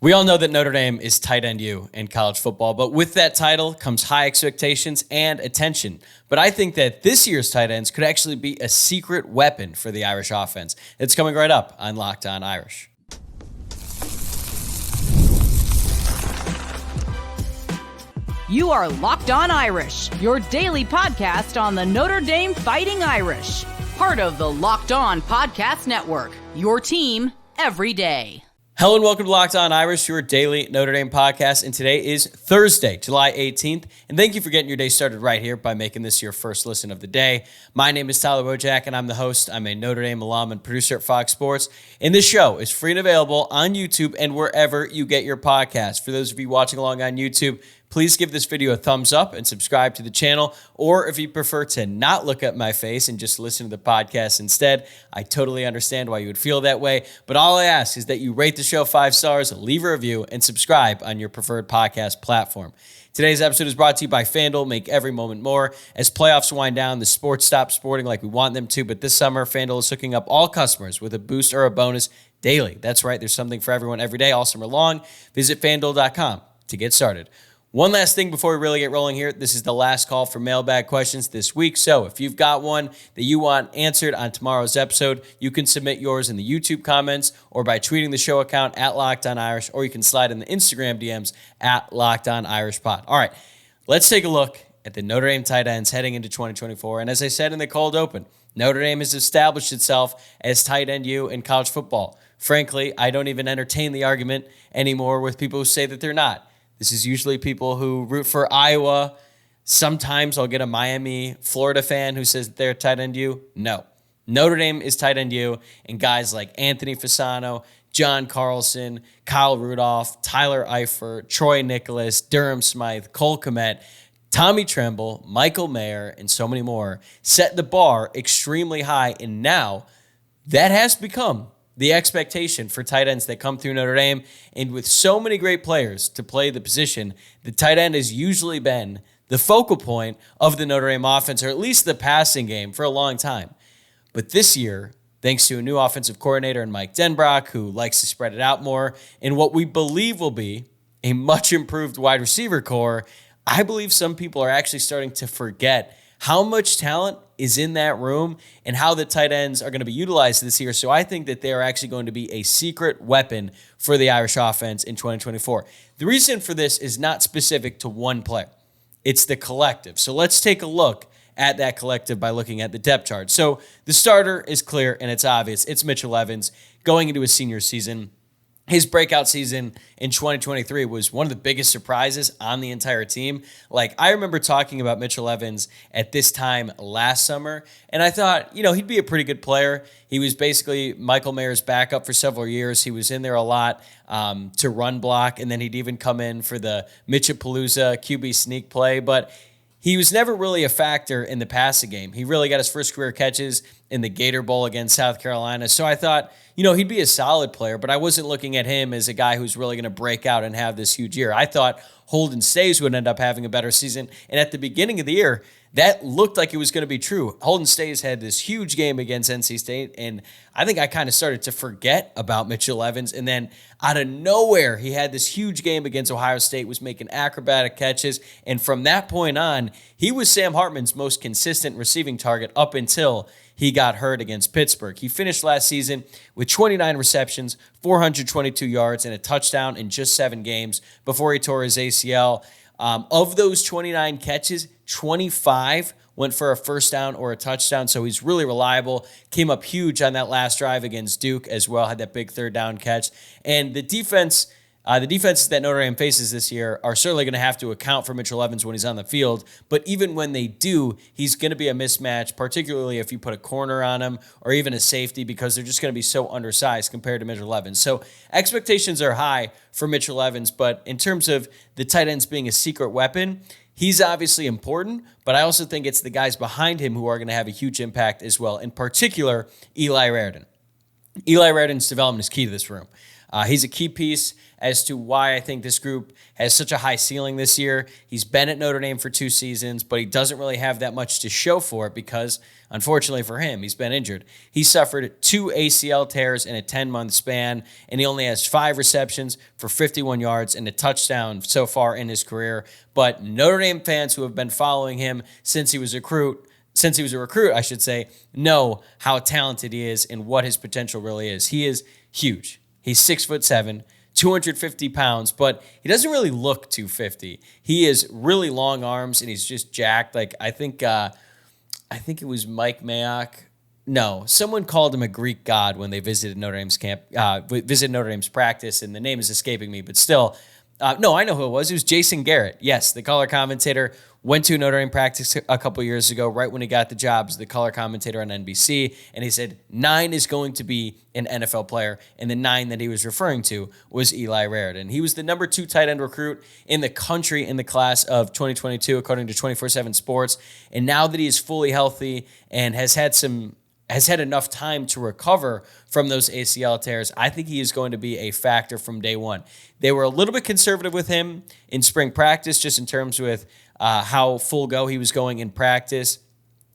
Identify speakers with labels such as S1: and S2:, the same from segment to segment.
S1: We all know that Notre Dame is tight end U in college football, but with that title comes high expectations and attention. But I think that this year's tight ends could actually be a secret weapon for the Irish offense. It's coming right up on Locked On Irish.
S2: You are Locked On Irish, your daily podcast on the Notre Dame Fighting Irish. Part of the Locked On Podcast Network, your team every day.
S1: Hello and welcome to Locked On Irish, your daily Notre Dame podcast. And today is Thursday, July 18th. And thank you for getting your day started right here by making this your first listen of the day. My name is Tyler Wojciak, and I'm the host. I'm a Notre Dame alum and producer at Fox Sports. And this show is free and available on YouTube and wherever you get your podcasts. For those of you watching along on YouTube, please give this video a thumbs up and subscribe to the channel. Or if you prefer to not look at my face and just listen to the podcast instead, I totally understand why you would feel that way. But all I ask is that you rate the show 5 stars, leave a review, and subscribe on your preferred podcast platform. Today's episode is brought to you by FanDuel. Make every moment more. As playoffs wind down, the sports stop sporting like we want them to. But this summer, FanDuel is hooking up all customers with a boost or a bonus daily. That's right. There's something for everyone every day, all summer long. Visit FanDuel.com to get started. One last thing before we really get rolling here. This is the last call for mailbag questions this week. So if you've got one that you want answered on tomorrow's episode, you can submit yours in the YouTube comments or by tweeting the show account at Locked On Irish, or you can slide in the Instagram DMs at Locked On Irish Pod. All right, let's take a look at the Notre Dame tight ends heading into 2024. And as I said in the cold open, Notre Dame has established itself as tight end U in college football. Frankly, I don't even entertain the argument anymore with people who say that they're not. This is usually people who root for Iowa. Sometimes I'll get a Miami, Florida fan who says they're tight end U. No. Notre Dame is tight end U, and guys like Anthony Fasano, John Carlson, Kyle Rudolph, Tyler Eifert, Troy Nicholas, Durham Smythe, Cole Kmet, Tommy Tremble, Michael Mayer, and so many more set the bar extremely high, and now that has become the expectation for tight ends that come through Notre Dame. And with so many great players to play the position, the tight end has usually been the focal point of the Notre Dame offense, or at least the passing game, for a long time. But this year, thanks to a new offensive coordinator in Mike Denbrock, who likes to spread it out more, and what we believe will be a much improved wide receiver core, I believe some people are actually starting to forget how much talent is in that room and how the tight ends are going to be utilized this year. So I think that they are actually going to be a secret weapon for the Irish offense in 2024. The reason for this is not specific to one player. It's the collective. So let's take a look at that collective by looking at the depth chart. So the starter is clear and it's obvious. It's Mitchell Evans going into his senior season. His breakout season in 2023 was one of the biggest surprises on the entire team. Like, I remember talking about Mitchell Evans at this time last summer, and I thought, he'd be a pretty good player. He was basically Michael Mayer's backup for several years. He was in there a lot to run block, and then he'd even come in for the Mitchapalooza QB sneak play, but he was never really a factor in the passing game. He really got his first career catches in the Gator Bowl against South Carolina. So I thought, he'd be a solid player, but I wasn't looking at him as a guy who's really going to break out and have this huge year. I thought Holden Staes would end up having a better season. And at the beginning of the year, that looked like it was going to be true. Holden Staes had this huge game against NC State, and I think I kind of started to forget about Mitchell Evans. And then out of nowhere, he had this huge game against Ohio State, was making acrobatic catches. And from that point on, he was Sam Hartman's most consistent receiving target up until he got hurt against Pittsburgh. He finished last season with 29 receptions, 422 yards, and a touchdown in just 7 games before he tore his ACL. Of those 29 catches, 25 went for a first down or a touchdown, so he's really reliable. Came up huge on that last drive against Duke as well, had that big third down catch. And the defenses that Notre Dame faces this year are certainly going to have to account for Mitchell Evans when he's on the field. But even when they do, he's going to be a mismatch, particularly if you put a corner on him or even a safety, because they're just going to be so undersized compared to Mitchell Evans. So expectations are high for Mitchell Evans, but in terms of the tight ends being a secret weapon, he's obviously important, but I also think it's the guys behind him who are going to have a huge impact as well. In particular, Eli Ren. Eli Raren's development is key to this room. He's a key piece as to why I think this group has such a high ceiling this year. He's been at Notre Dame for 2 seasons, but he doesn't really have that much to show for it because, unfortunately for him, he's been injured. He suffered 2 ACL tears in a 10-month span, and he only has 5 receptions for 51 yards and a touchdown so far in his career. But Notre Dame fans who have been following him since he was a recruit, know how talented he is and what his potential really is. He is huge. He's 6'7", 250 pounds, but he doesn't really look 250. He has really long arms and he's just jacked. Like I think it was Mike Mayock. No, someone called him a Greek god when they visited Notre Dame's visited Notre Dame's practice, and the name is escaping me, but still. No, I know who it was. It was Jason Garrett. Yes, the color commentator. Went to Notre Dame practice a couple years ago, right when he got the job as the color commentator on NBC, and he said 9 is going to be an NFL player, and the 9 that he was referring to was Eli Ren. And he was the number 2 tight end recruit in the country in the class of 2022, according to 24/7 Sports. And now that he is fully healthy and has had enough time to recover from those ACL tears, I think he is going to be a factor from day one. They were a little bit conservative with him in spring practice, just in terms with how full go he was going in practice.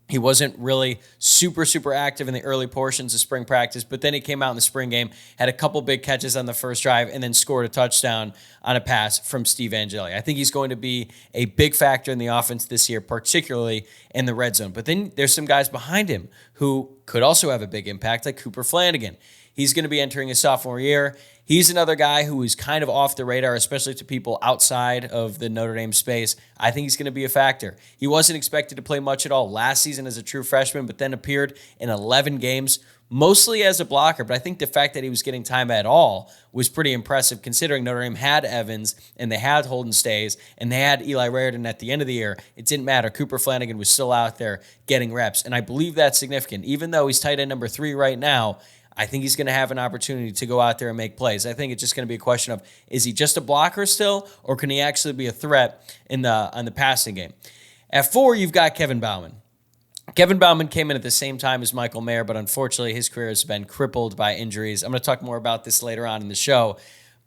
S1: He wasn't really super active in the early portions of spring practice, but then he came out in the spring game, had a couple big catches on the first drive, and then scored a touchdown on a pass from Steve Angeli. I think he's going to be a big factor in the offense this year, particularly in the red zone. But then there's some guys behind him who could also have a big impact, like Cooper Flanagan. He's going to be entering his sophomore year. He's another guy who is kind of off the radar, especially to people outside of the Notre Dame space. I think he's going to be a factor. He wasn't expected to play much at all last season as a true freshman, but then appeared in 11 games, mostly as a blocker. But I think the fact that he was getting time at all was pretty impressive, considering Notre Dame had Evans, and they had Holden Stays, and they had Eli Ren at the end of the year. It didn't matter. Cooper Flanagan was still out there getting reps, and I believe that's significant. Even though he's tight end number 3 right now, I think he's going to have an opportunity to go out there and make plays. I think it's just going to be a question of, is he just a blocker still, or can he actually be a threat on the passing game? At 4, you've got Kevin Bauman. Kevin Bauman came in at the same time as Michael Mayer, but unfortunately his career has been crippled by injuries. I'm going to talk more about this later on in the show,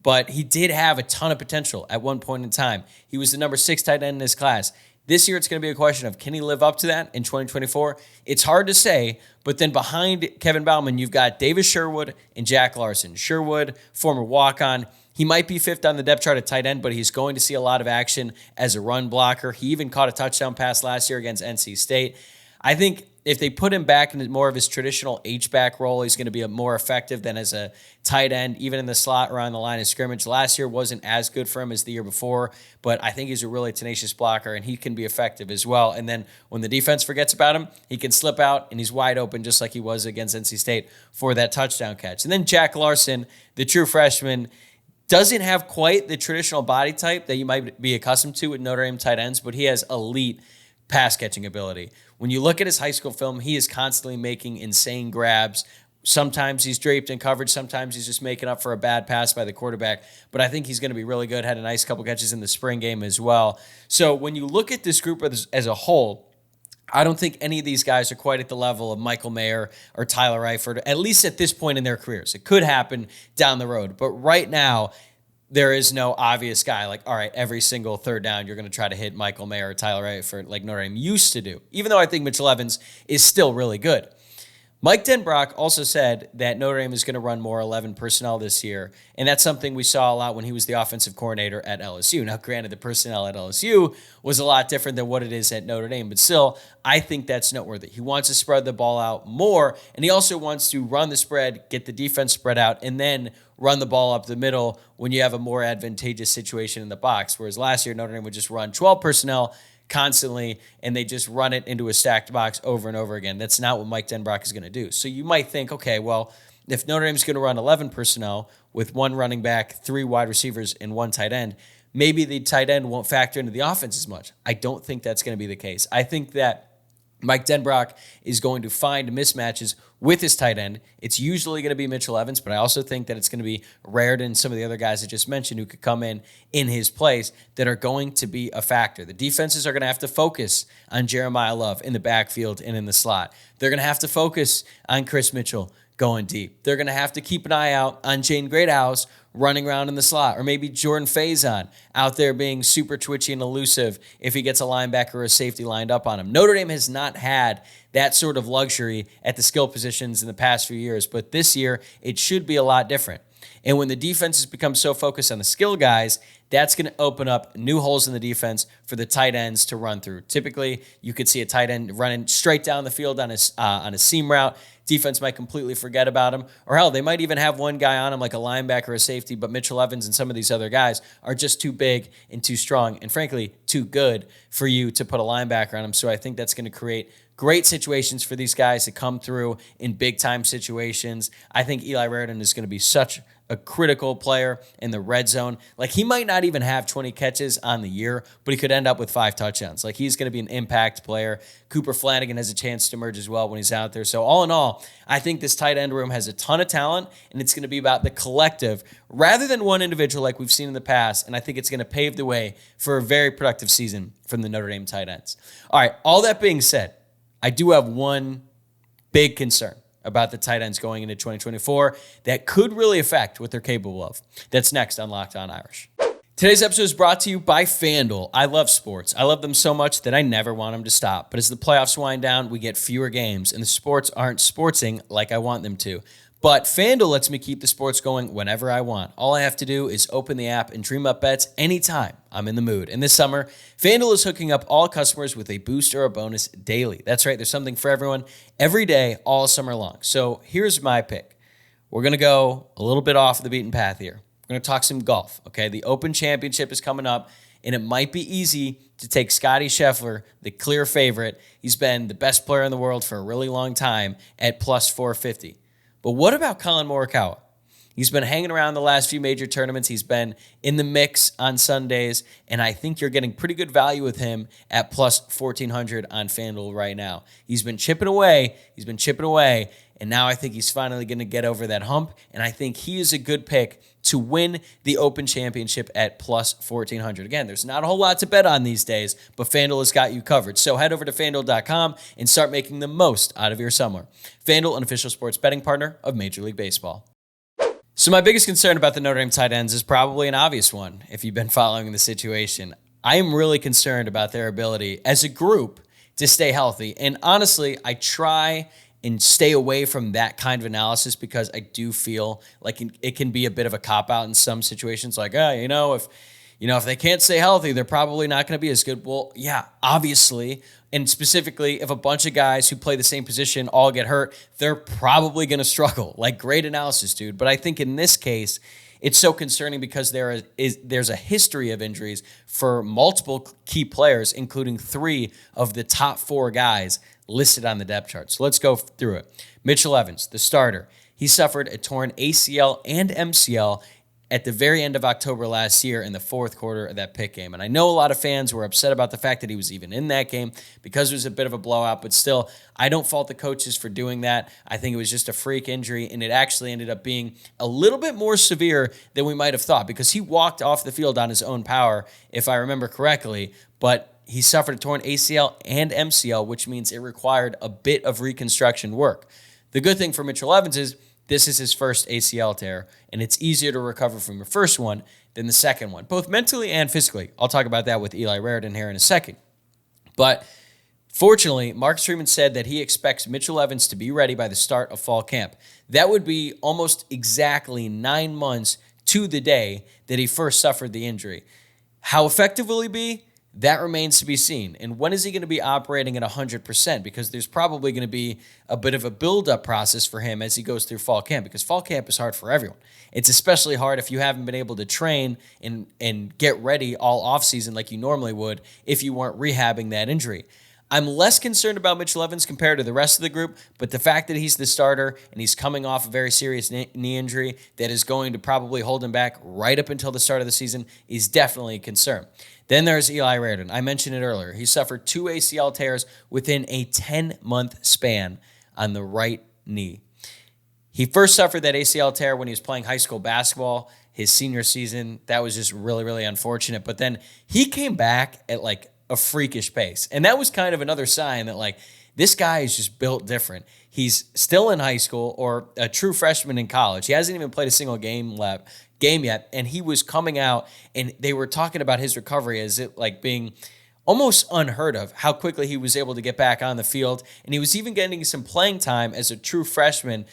S1: but he did have a ton of potential at one point in time. He was the number 6 tight end in his class. This year, it's going to be a question of, can he live up to that in 2024? It's hard to say, but then behind Kevin Bauman, you've got Davis Sherwood and Jack Larson. Sherwood, former walk-on. He might be 5th on the depth chart at tight end, but he's going to see a lot of action as a run blocker. He even caught a touchdown pass last year against NC State. I think if they put him back in more of his traditional H-back role, he's going to be more effective than as a tight end, even in the slot around the line of scrimmage. Last year wasn't as good for him as the year before, but I think he's a really tenacious blocker, and he can be effective as well. And then when the defense forgets about him, he can slip out, and he's wide open just like he was against NC State for that touchdown catch. And then Jack Larson, the true freshman, doesn't have quite the traditional body type that you might be accustomed to with Notre Dame tight ends, but he has elite pass-catching ability. When you look at his high school film, he is constantly making insane grabs. Sometimes he's draped in coverage. Sometimes he's just making up for a bad pass by the quarterback. But I think he's going to be really good. Had a nice couple catches in the spring game as well. So when you look at this group as a whole, I don't think any of these guys are quite at the level of Michael Mayer or Tyler Eifert, at least at this point in their careers. It could happen down the road. But right now, there is no obvious guy like, all right, every single third down, you're going to try to hit Michael Mayer or Tyler Eifert like Notre Dame used to do, even though I think Mitchell Evans is still really good. Mike Denbrock also said that Notre Dame is going to run more 11 personnel this year, and that's something we saw a lot when he was the offensive coordinator at LSU. Now, granted, the personnel at LSU was a lot different than what it is at Notre Dame, but still, I think that's noteworthy. He wants to spread the ball out more, and he also wants to run the spread, get the defense spread out, and then run the ball up the middle when you have a more advantageous situation in the box, whereas last year Notre Dame would just run 12 personnel constantly, and they just run it into a stacked box over and over again. That's not what Mike Denbrock is going to do. So you might think, okay, well, if Notre Dame's going to run 11 personnel with 1 running back, 3 wide receivers, and 1 tight end, maybe the tight end won't factor into the offense as much. I don't think that's going to be the case. I think that Mike Denbrock is going to find mismatches with his tight end. It's usually going to be Mitchell Evans, but I also think that it's going to be Raridan and some of the other guys I just mentioned who could come in his place that are going to be a factor. The defenses are going to have to focus on Jeremiah Love in the backfield and in the slot. They're going to have to focus on Chris Mitchell going deep. They're going to have to keep an eye out on Jane Greathouse running around in the slot, or maybe Jordan Faison out there being super twitchy and elusive if he gets a linebacker or a safety lined up on him. Notre Dame has not had that sort of luxury at the skill positions in the past few years, but this year it should be a lot different. And when the defenses become so focused on the skill guys, that's going to open up new holes in the defense for the tight ends to run through. Typically, you could see a tight end running straight down the field on a seam route. Defense might completely forget about him. Or hell, they might even have one guy on him like a linebacker or a safety, but Mitchell Evans and some of these other guys are just too big and too strong and frankly too good for you to put a linebacker on him. So I think that's going to create great situations for these guys to come through in big-time situations. I think Eli Ren is going to be such a critical player in the red zone. Like, he might not even have 20 catches on the year, but he could end up with 5 touchdowns. Like, he's going to be an impact player. Cooper Flanagan has a chance to emerge as well when he's out there. So all in all, I think this tight end room has a ton of talent, and it's going to be about the collective rather than one individual like we've seen in the past. And I think it's going to pave the way for a very productive season from the Notre Dame tight ends. All right, all that being said, I do have one big concern about the tight ends going into 2024 that could really affect what they're capable of. That's next on Locked On Irish. Today's episode is brought to you by FanDuel. I love sports. I love them so much that I never want them to stop. But as the playoffs wind down, we get fewer games, and the sports aren't sportsing like I want them to. But FanDuel lets me keep the sports going whenever I want. All I have to do is open the app and dream up bets anytime I'm in the mood. And this summer, FanDuel is hooking up all customers with a boost or a bonus daily. That's right, there's something for everyone every day, all summer long. So here's my pick. We're going to go a little bit off the beaten path here. We're going to talk some golf, okay? The Open Championship is coming up, and it might be easy to take Scottie Scheffler, the clear favorite. He's been the best player in the world for a really long time at plus 450. But what about Colin Morikawa? He's been hanging around the last few major tournaments. He's been in the mix on Sundays, and I think you're getting pretty good value with him at plus 1,400 on FanDuel right now. He's been chipping away, and now I think he's finally going to get over that hump, and I think he is a good pick to win the Open Championship at plus 1,400. Again, there's not a whole lot to bet on these days, but FanDuel has got you covered. So head over to FanDuel.com and start making the most out of your summer. FanDuel, an official sports betting partner of Major League Baseball. So my biggest concern about the Notre Dame tight ends is probably an obvious one if you've been following the situation. I am really concerned about their ability as a group to stay healthy. And honestly, I try and stay away from that kind of analysis because I do feel like it can be a bit of a cop-out in some situations. Like, if they can't stay healthy, they're probably not going to be as good. Well, yeah, obviously. And specifically, if a bunch of guys who play the same position all get hurt, they're probably going to struggle. Like, great analysis, dude. But I think in this case, it's so concerning because there's a history of injuries for multiple key players, including 3 of the top 4 guys listed on the depth chart. So let's go through it. Mitchell Evans, the starter, he suffered a torn ACL and MCL at the very end of October last year in the fourth quarter of that Pitt game. And I know a lot of fans were upset about the fact that he was even in that game because it was a bit of a blowout, but still, I don't fault the coaches for doing that. I think it was just a freak injury, and it actually ended up being a little bit more severe than we might have thought because he walked off the field on his own power, if I remember correctly, but he suffered a torn ACL and MCL, which means it required a bit of reconstruction work. The good thing for Mitchell Evans is this is his first ACL tear, and it's easier to recover from your first one than the second one, both mentally and physically. I'll talk about that with Eli Ren here in a second. But fortunately, Marcus Freeman said that he expects Mitchell Evans to be ready by the start of fall camp. That would be almost exactly 9 months to the day that he first suffered the injury. How effective will he be? That remains to be seen. And when is he going to be operating at 100%? Because there's probably going to be a bit of a build-up process for him as he goes through fall camp, because fall camp is hard for everyone. It's especially hard if you haven't been able to train and get ready all offseason like you normally would if you weren't rehabbing that injury. I'm less concerned about Mitchell Evans compared to the rest of the group, but the fact that he's the starter and he's coming off a very serious knee injury that is going to probably hold him back right up until the start of the season is definitely a concern. Then there's Eli Ren. I mentioned it earlier. He suffered 2 ACL tears within a 10-month span on the right knee. He first suffered that ACL tear when he was playing high school basketball his senior season. That was just really, really unfortunate. But then he came back at like a freakish pace. And that was kind of another sign that like this guy is just built different. He's still in high school or a true freshman in college. He hasn't even played a single game yet, and he was coming out, and they were talking about his recovery as it like being almost unheard of, how quickly he was able to get back on the field. And he was even getting some playing time as a true freshman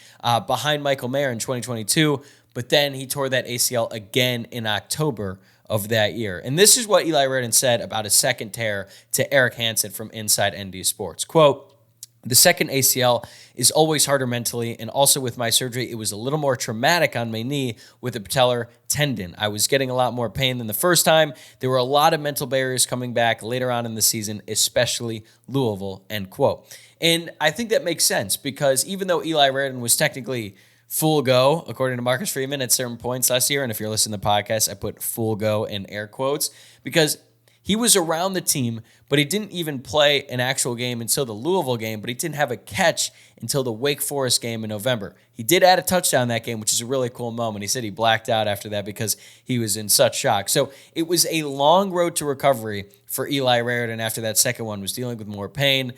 S1: behind Michael Mayer in 2022, but then he tore that ACL again in October of that year. And this is what Eli Ren said about his second tear to Eric Hansen from Inside ND Sports. Quote, "The second ACL is always harder mentally, and also with my surgery, it was a little more traumatic on my knee with the patellar tendon. I was getting a lot more pain than the first time. There were a lot of mental barriers coming back later on in the season, especially Louisville," end quote. And I think that makes sense because even though Eli Ren was technically full go, according to Marcus Freeman, at certain points last year, and if you're listening to the podcast, I put full go in air quotes, because he was around the team, but he didn't even play an actual game until the Louisville game, but he didn't have a catch until the Wake Forest game in November. He did add a touchdown that game, which is a really cool moment. He said he blacked out after that because he was in such shock. So it was a long road to recovery for Eli Ren after that second one, was dealing with more pain,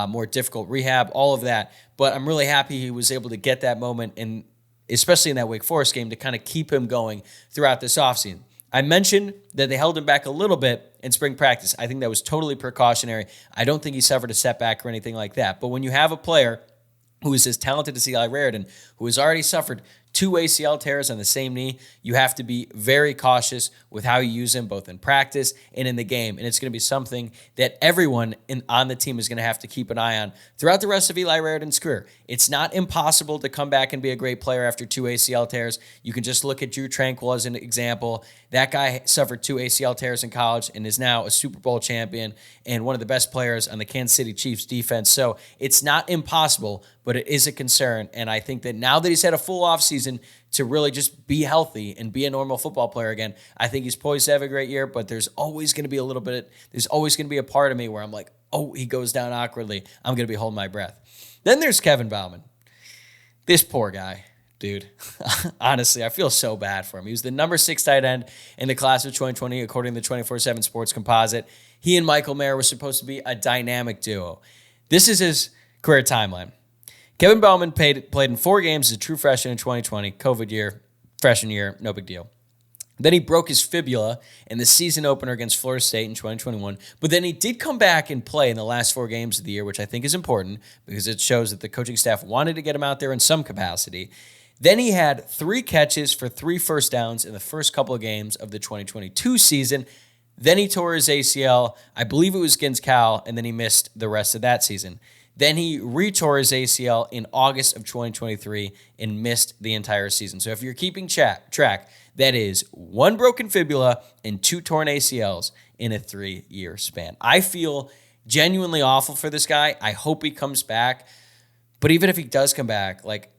S1: more difficult rehab, all of that. But I'm really happy he was able to get that moment, and especially in that Wake Forest game, to kind of keep him going throughout this offseason. I mentioned that they held him back a little bit in spring practice. I think that was totally precautionary. I don't think he suffered a setback or anything like that. But when you have a player who is as talented as Eli Ren, who has already suffered 2 ACL tears on the same knee, you have to be very cautious with how you use him, both in practice and in the game. And it's going to be something that everyone on the team is going to have to keep an eye on throughout the rest of Eli Ren's career. It's not impossible to come back and be a great player after 2 ACL tears. You can just look at Drew Tranquill as an example. That guy suffered 2 ACL tears in college and is now a Super Bowl champion and one of the best players on the Kansas City Chiefs defense. So it's not impossible, but it is a concern. And I think that now that he's had a full offseason to really just be healthy and be a normal football player again, I think he's poised to have a great year, but there's always going to be there's always going to be a part of me where I'm like, oh, he goes down awkwardly. I'm going to be holding my breath. Then there's Kevin Bauman. This poor guy, dude. Honestly, I feel so bad for him. He was the number 6 tight end in the class of 2020, according to the 24/7 Sports Composite. He and Michael Mayer were supposed to be a dynamic duo. This is his career timeline. Kevin Bauman played in 4 games as a true freshman in 2020, COVID year, freshman year, no big deal. Then he broke his fibula in the season opener against Florida State in 2021, but then he did come back and play in the last 4 games of the year, which I think is important because it shows that the coaching staff wanted to get him out there in some capacity. Then he had 3 catches for 3 first downs in the first couple of games of the 2022 season. Then he tore his ACL, I believe it was against Cal, and then he missed the rest of that season. Then he retore his ACL in August of 2023 and missed the entire season. So if you're keeping track, that is 1 broken fibula and 2 torn ACLs in a 3-year span. I feel genuinely awful for this guy. I hope he comes back. But even if he does come back, like,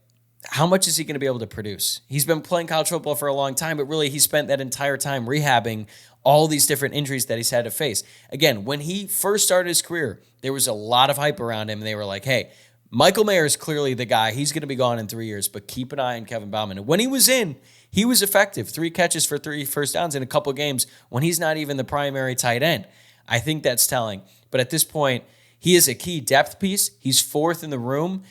S1: how much is he going to be able to produce? He's been playing college football for a long time, but really he spent that entire time rehabbing all these different injuries that he's had to face. Again, when he first started his career, there was a lot of hype around him, and they were like, hey, Michael Mayer is clearly the guy. He's going to be gone in 3 years, but keep an eye on Kevin Bauman. And when he was in, he was effective. 3 catches for 3 first downs in a couple games when he's not even the primary tight end. I think that's telling. But at this point, he is a key depth piece. He's 4th in the room,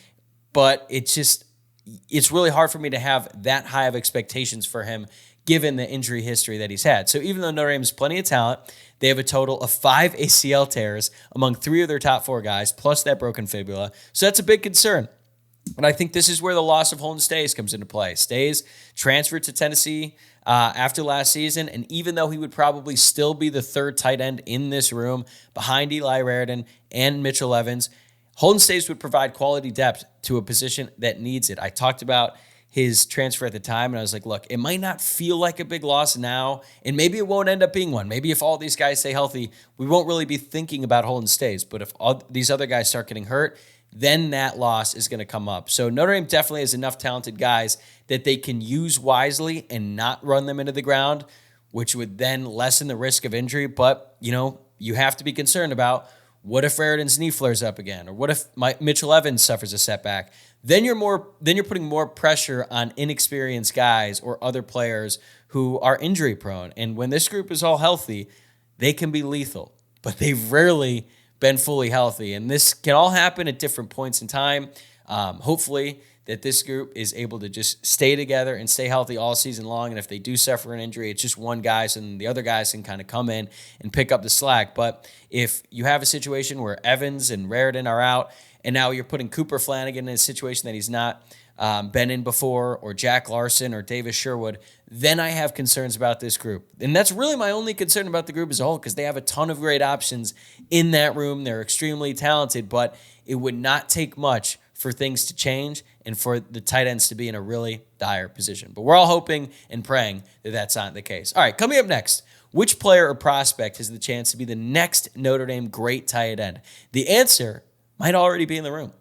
S1: but it's really hard for me to have that high of expectations for him given the injury history that he's had. So even though Notre Dame has plenty of talent, they have a total of 5 ACL tears among 3 of their top 4 guys, plus that broken fibula. So that's a big concern. And I think this is where the loss of Holden Staes comes into play. Staes transferred to Tennessee after last season, and even though he would probably still be the 3rd tight end in this room behind Eli Ren and Mitchell Evans, Holden Staes would provide quality depth to a position that needs it. I talked about his transfer at the time, and I was like, look, it might not feel like a big loss now, and maybe it won't end up being one. Maybe if all these guys stay healthy, we won't really be thinking about Holden Staes. But if all these other guys start getting hurt, then that loss is going to come up. So Notre Dame definitely has enough talented guys that they can use wisely and not run them into the ground, which would then lessen the risk of injury. But, you have to be concerned about, what if Raridan's knee flares up again? Or what if Mitchell Evans suffers a setback? Then you're putting more pressure on inexperienced guys or other players who are injury prone. And when this group is all healthy, they can be lethal, but they've rarely been fully healthy. And this can all happen at different points in time. Hopefully that this group is able to just stay together and stay healthy all season long. And if they do suffer an injury, it's just one guy, and the other guys can kind of come in and pick up the slack. But if you have a situation where Evans and Raritan are out, and now you're putting Cooper Flanagan in a situation that he's not been in before, or Jack Larson or Davis Sherwood, then I have concerns about this group. And that's really my only concern about the group as a whole, because they have a ton of great options in that room. They're extremely talented, but it would not take much for things to change and for the tight ends to be in a really dire position. But we're all hoping and praying that that's not the case. All right, coming up next, which player or prospect has the chance to be the next Notre Dame great tight end? The answer might already be in the room.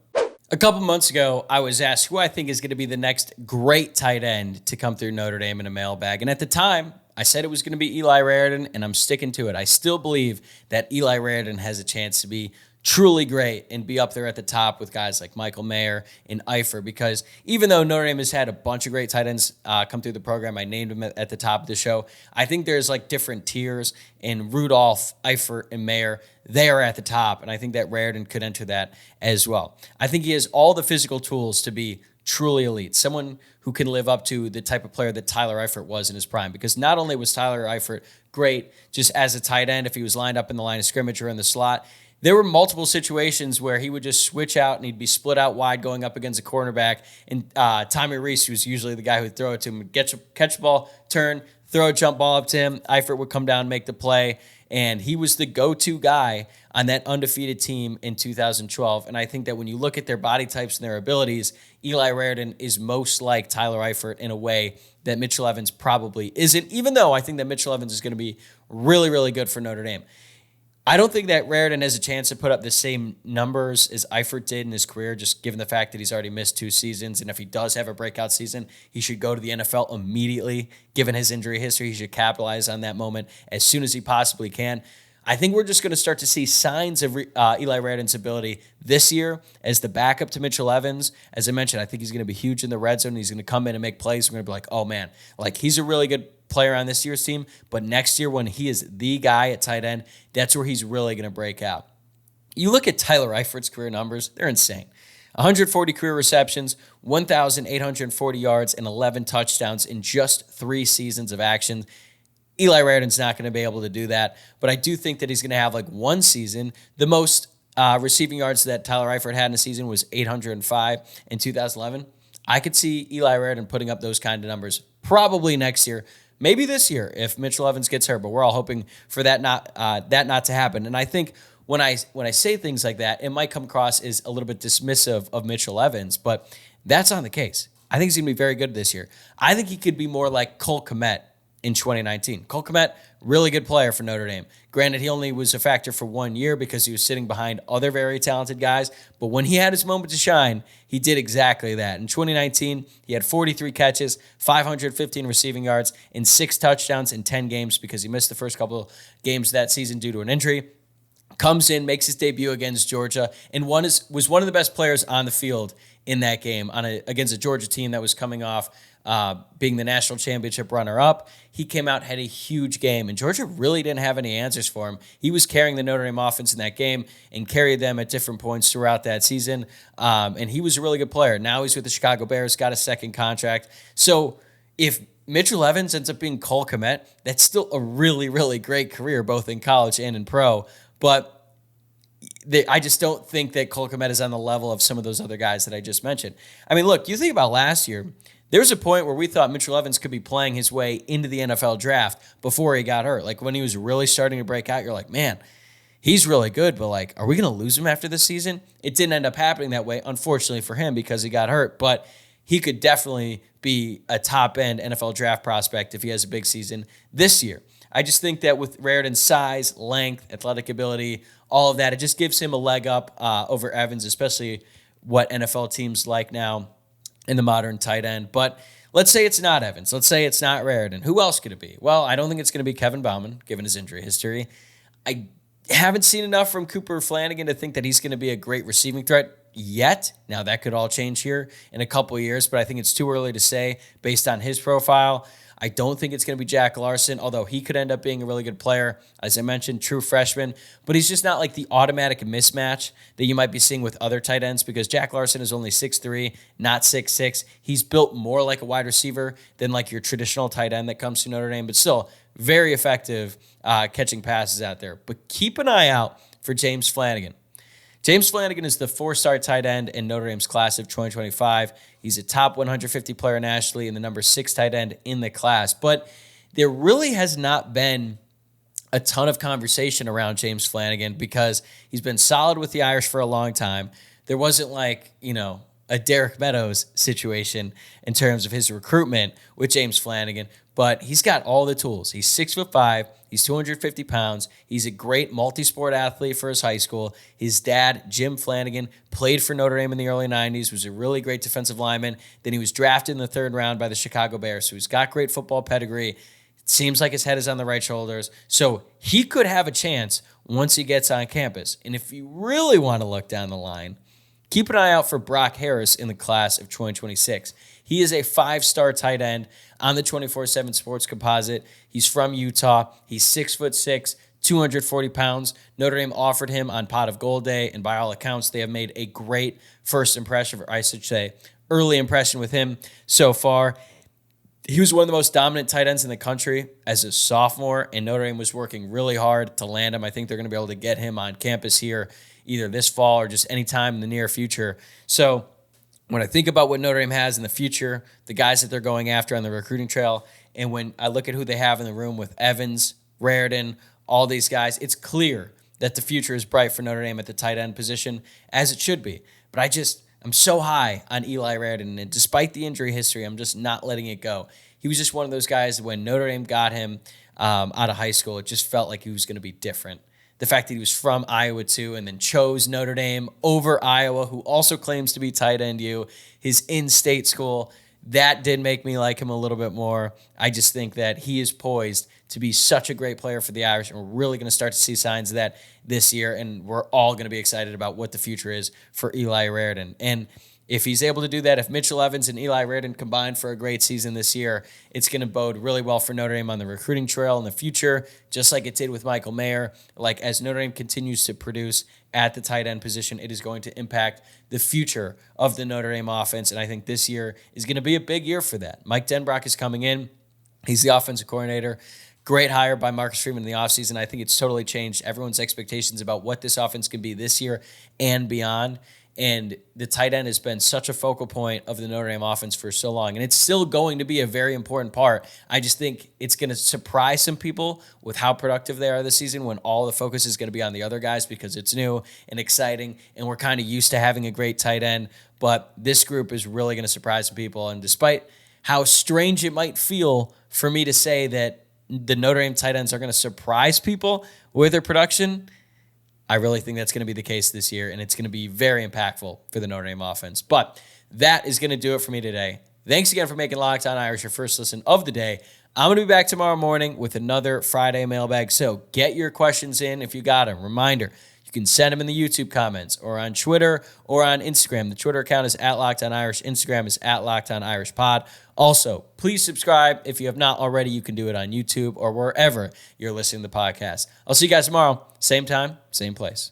S1: A couple months ago, I was asked who I think is going to be the next great tight end to come through Notre Dame in a mailbag. And at the time, I said it was going to be Eli Raritan, and I'm sticking to it. I still believe that Eli Raritan has a chance to be truly great and be up there at the top with guys like Michael Mayer and Eifert, because even though Notre Dame has had a bunch of great tight ends come through the program, I named them at the top of the show, I think there's like different tiers, and Rudolph, Eifert, and Mayer, they are at the top, and I think that Raritan could enter that as well. I think he has all the physical tools to be truly elite, someone who can live up to the type of player that Tyler Eifert was in his prime, because not only was Tyler Eifert great just as a tight end if he was lined up in the line of scrimmage or in the slot, there were multiple situations where he would just switch out and he'd be split out wide going up against a cornerback. And Tommy Reese, who was usually the guy who would throw it to him, would catch the ball, turn, throw a jump ball up to him. Eifert would come down and make the play. And he was the go-to guy on that undefeated team in 2012. And I think that when you look at their body types and their abilities, Eli Raritan is most like Tyler Eifert in a way that Mitchell Evans probably isn't, even though I think that Mitchell Evans is going to be really, really good for Notre Dame. I don't think that Raritan has a chance to put up the same numbers as Eifert did in his career, just given the fact that he's already missed 2 seasons. And if he does have a breakout season, he should go to the NFL immediately. Given his injury history, he should capitalize on that moment as soon as he possibly can. I think we're just going to start to see signs of Eli Raritan's ability this year as the backup to Mitchell Evans. As I mentioned, I think he's going to be huge in the red zone. He's going to come in and make plays. We're going to be like, oh man, like he's a really good player on this year's team, but next year when he is the guy at tight end, that's where he's really going to break out. You look at Tyler Eifert's career numbers, they're insane. 140 career receptions, 1,840 yards, and 11 touchdowns in just 3 seasons of action. Eli Raritan's not going to be able to do that, but I do think that he's going to have like one season. The most receiving yards that Tyler Eifert had in a season was 805 in 2011. I could see Eli Raritan putting up those kind of numbers probably next year. Maybe this year if Mitchell Evans gets hurt, but we're all hoping for that not to happen. And I think when I say things like that, it might come across as a little bit dismissive of Mitchell Evans, but that's not the case. I think he's going to be very good this year. I think he could be more like Cole Kmet in 2019. Cole Kmet, really good player for Notre Dame. Granted, he only was a factor for 1 year because he was sitting behind other very talented guys, but when he had his moment to shine, he did exactly that. In 2019, he had 43 catches, 515 receiving yards, and 6 touchdowns in 10 games because he missed the first couple of games that season due to an injury. Comes in, makes his debut against Georgia, and was one of the best players on the field in that game against a Georgia team that was coming off being the national championship runner-up. He came out, had a huge game, and Georgia really didn't have any answers for him. He was carrying the Notre Dame offense in that game and carried them at different points throughout that season, and he was a really good player. Now he's with the Chicago Bears, got a second contract. So if Mitchell Evans ends up being Cole Kmet, that's still a really, really great career, both in college and in pro, but I just don't think that Cole Kmet is on the level of some of those other guys that I just mentioned. I mean, look, you think about last year, there was a point where we thought Mitchell Evans could be playing his way into the NFL draft before he got hurt. Like when he was really starting to break out, you're like, man, he's really good, but like, are we going to lose him after this season? It didn't end up happening that way, unfortunately for him, because he got hurt, but he could definitely be a top-end NFL draft prospect if he has a big season this year. I just think that with Raritan's size, length, athletic ability, all of that, it just gives him a leg up over Evans, especially what NFL teams like now in the modern tight end. But let's say it's not Evans. Let's say it's not Raritan. Who else could it be? Well, I don't think it's going to be Kevin Bauman, given his injury history. I haven't seen enough from Cooper Flanagan to think that he's going to be a great receiving threat yet. Now, that could all change here in a couple of years, but I think it's too early to say based on his profile. I don't think it's going to be Jack Larson, although he could end up being a really good player. As I mentioned, true freshman, but he's just not like the automatic mismatch that you might be seeing with other tight ends because Jack Larson is only 6'3", not 6'6". He's built more like a wide receiver than like your traditional tight end that comes to Notre Dame, but still very effective catching passes out there. But keep an eye out for James Flanagan. James Flanagan is the 4-star tight end in Notre Dame's class of 2025. He's a top 150 player nationally and the number 6 tight end in the class. But there really has not been a ton of conversation around James Flanagan because he's been solid with the Irish for a long time. There wasn't like, a Derek Meadows situation in terms of his recruitment with James Flanagan, but he's got all the tools. He's 6'5", he's 250 pounds. He's a great multi-sport athlete for his high school. His dad, Jim Flanagan, played for Notre Dame in the early 90s, was a really great defensive lineman. Then he was drafted in the 3rd round by the Chicago Bears, so he's got great football pedigree. It seems like his head is on the right shoulders, so he could have a chance once he gets on campus. And if you really want to look down the line, keep an eye out for Brock Harris in the class of 2026. He is a 5-star tight end on the 24/7 Sports Composite. He's from Utah. He's 6'6", 240 pounds. Notre Dame offered him on Pot of Gold Day, and by all accounts, they have made a great first impression, or I should say, early impression with him so far. He was one of the most dominant tight ends in the country as a sophomore, and Notre Dame was working really hard to land him. I think they're going to be able to get him on campus here either this fall or just any time in the near future. So when I think about what Notre Dame has in the future, the guys that they're going after on the recruiting trail, and when I look at who they have in the room with Evans, Raridan, all these guys, it's clear that the future is bright for Notre Dame at the tight end position, as it should be. But I'm so high on Eli Ren, and despite the injury history, I'm just not letting it go. He was just one of those guys when Notre Dame got him out of high school, it just felt like he was going to be different. The fact that he was from Iowa too and then chose Notre Dame over Iowa, who also claims to be tight end U, his in-state school, that did make me like him a little bit more. I just think that he is poised to be such a great player for the Irish, and we're really going to start to see signs of that this year, and we're all going to be excited about what the future is for Eli Raridan. And if he's able to do that, if Mitchell Evans and Eli Raridan combine for a great season this year, it's going to bode really well for Notre Dame on the recruiting trail in the future, just like it did with Michael Mayer. Like, as Notre Dame continues to produce at the tight end position, it is going to impact the future of the Notre Dame offense, and I think this year is going to be a big year for that. Mike Denbrock is coming in. He's the offensive coordinator. Great hire by Marcus Freeman in the offseason. I think it's totally changed everyone's expectations about what this offense can be this year and beyond. And the tight end has been such a focal point of the Notre Dame offense for so long. And it's still going to be a very important part. I just think it's going to surprise some people with how productive they are this season when all the focus is going to be on the other guys because it's new and exciting. And we're kind of used to having a great tight end. But this group is really going to surprise some people. And despite how strange it might feel for me to say that the Notre Dame tight ends are going to surprise people with their production, I really think that's going to be the case this year, and it's going to be very impactful for the Notre Dame offense. But that is going to do it for me today. Thanks again for making Locked On Irish your first listen of the day. I'm going to be back tomorrow morning with another Friday mailbag, so get your questions in if you got them. Reminder, you can send them in the YouTube comments or on Twitter or on Instagram. The Twitter account is @LockedOnIrish. Instagram is @LockedOnIrishPod. Also, please subscribe. If you have not already, you can do it on YouTube or wherever you're listening to the podcast. I'll see you guys tomorrow. Same time, same place.